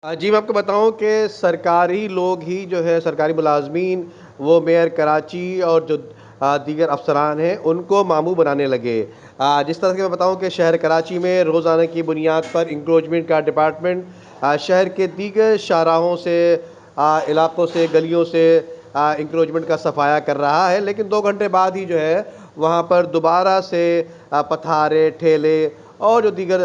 जी, मैं आपको बताऊँ कि सरकारी लोग ही जो है सरकारी मुलाज़मीन वो मेयर कराची और जो दीगर अफ़सरान हैं उनको मामू बनाने लगे। जिस तरह से मैं बताऊँ कि शहर कराची में रोज़ाना की बुनियाद पर इंक्रोचमेंट का डिपार्टमेंट शहर के दीगर शाहराहों से इलाकों से, गलियों से इंक्रोचमेंट का सफाया कर रहा है। लेकिन 2 घंटे बाद ही जो है वहाँ पर दोबारा से पथारे, ठेले और जो दीगर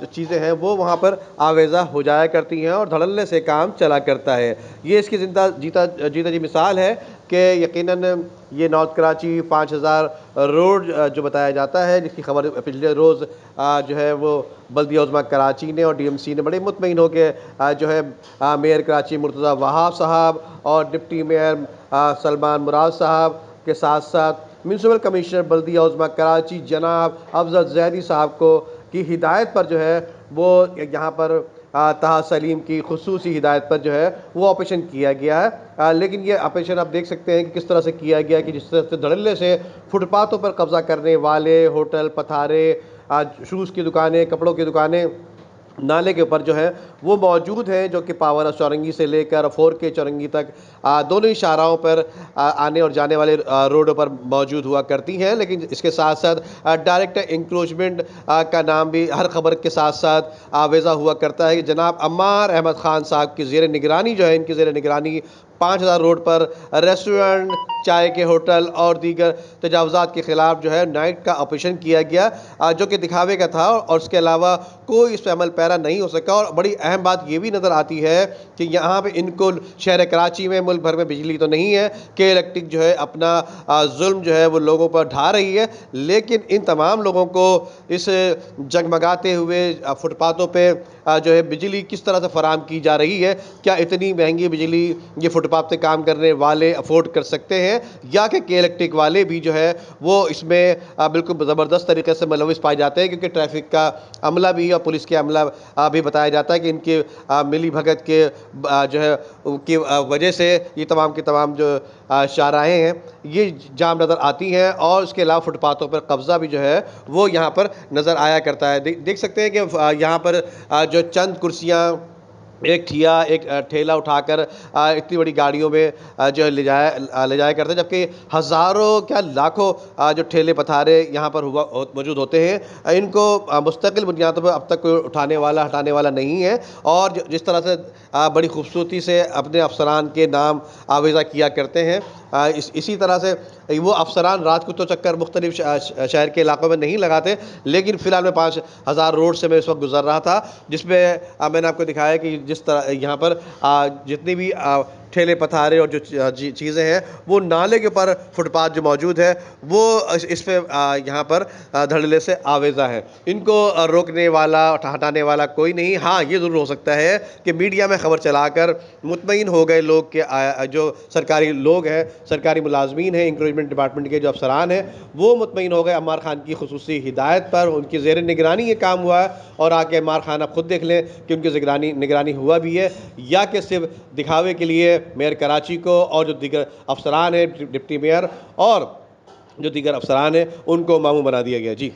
जो चीज़ें हैं वो वहाँ पर आवेज़ा हो जाया करती हैं और धड़ल्ले से काम चला करता है। ये इसकी ज़िंदा जीता जीता जी मिसाल है कि यकीनन ये नॉर्थ कराची 5000 रोड जो बताया जाता है, जिसकी खबर पिछले रोज़ जो है वो बल्दिया उज़्मा कराची ने और डीएमसी ने बड़े मुतमईन होके जो है मेयर कराची मुर्तज़ा वहाब साहब और डिप्टी मेयर सलमान मुराद साहब के साथ-साथ म्युनिसिपल कमिश्नर बल्दिया उज़्मा कराची जनाब अफज़ल ज़ैदी साहब को की हिदायत पर जो है वो यहाँ पर ताहा सलीम की खुसूसी हिदायत पर जो है वो ऑपरेशन किया गया है। लेकिन ये ऑपरेशन आप देख सकते हैं कि किस तरह से किया गया है कि जिस तरह से धड़ल्ले से फुटपाथों पर कब्ज़ा करने वाले होटल, पथारे, शूज़ की दुकानें, कपड़ों की दुकानें नाले के ऊपर जो है वो मौजूद हैं, जो कि पावर हाउस चौरंगी से लेकर 4K चौरंगी तक दोनों ही शाहराहों पर आने और जाने वाले रोडों पर मौजूद हुआ करती हैं। लेकिन इसके साथ-साथ डायरेक्ट एन्क्रोचमेंट का नाम भी हर खबर के साथ-साथ आवेज़ा हुआ करता है कि जनाब अम्मार अहमद ख़ान साहब की ज़ेर निगरानी जो है, इनकी ज़ेर निगरानी 5000 रोड पर रेस्टोरेंट, चाय के होटल और दीगर तजावुज़ात के ख़िलाफ़ जो है नाइट का ऑपरेशन किया गया, जो कि दिखावे का था और उसके अलावा कोई इस पे अमल पैरा नहीं हो सका। और बड़ी अहम बात ये भी नज़र आती है कि यहाँ पे इनको शहर कराची में, मुल्क भर में बिजली तो नहीं है कि इलेक्ट्रिक जो है अपना जुल्म जो है वो लोगों पर ढा रही है, लेकिन इन तमाम लोगों को इस जगमगाते हुए फुटपाथों पे जो है बिजली किस तरह से फ़राहम की जा रही है। क्या इतनी महंगी बिजली ये फुटपाथ पे काम करने वाले अफोर्ड कर सकते हैं, या कि इलेक्ट्रिक वाले भी जो है वो इसमें बिल्कुल ज़बरदस्त तरीके से मुलविस पाए जाते हैं, क्योंकि ट्रैफिक का अमला भी और पुलिस के अमला भी बताया जाता है कि इनके मिली भगत के जो है की वजह से ये तमाम के तमाम जो शाहराहें हैं ये जाम नज़र आती हैं और उसके अलावा फुटपाथों पर कब्ज़ा भी जो है वो यहाँ पर नज़र आया करता है। देख सकते हैं कि यहाँ पर जो चंद कुर्सियाँ, एक ठिया, एक ठेला उठाकर इतनी बड़ी गाड़ियों में जो है ले जाया करते हैं, जबकि हज़ारों क्या लाखों जो ठेले पथारे यहाँ पर मौजूद होते हैं। इनको मुस्तकिल बुनियादों पर अब तक कोई उठाने वाला, हटाने वाला नहीं है। और जिस तरह से बड़ी खूबसूरती से अपने अफ़सरान के नाम आवेज़ा किया करते हैं, इसी तरह से वो अफ़सरान रात को तो चक्कर मुख्तलिफ शहर के इलाकों में नहीं लगाते। लेकिन फ़िलहाल मैं 5000 रोड से मैं इस वक्त गुज़र रहा था, जिसमें मैंने आपको दिखाया कि जिस तरह यहाँ पर जितनी भी ठेले पथारे और जो चीज़ें हैं वो नाले के ऊपर फुटपाथ जो मौजूद है वो इस पे यहाँ पर धड़ल्ले से आवेज़ा है। इनको रोकने वाला, हटाने वाला कोई नहीं। हाँ, ये ज़रूर हो सकता है कि मीडिया में ख़बर चलाकर मुतमईन हो गए लोग के जो सरकारी लोग हैं, सरकारी मुलाज़मीन हैं, इंक्रोचमेंट डिपार्टमेंट के जो अफ़सरान हैं, वो मुतमईन हो गए अम्मार ख़ान की खुसूसी हिदायत पर। उनकी ज़ेर निगरानी ये काम हुआ है और आके अम्मार ख़ान आप खुद देख लें कि उनकी निगरानी हुआ भी है, या कि सिर्फ दिखावे के लिए मेयर कराची को और जो दीगर अफ़सरान हैं, डिप्टी मेयर और जो दीगर अफ़सरान हैं, उनको मामू बना दिया गया। जी।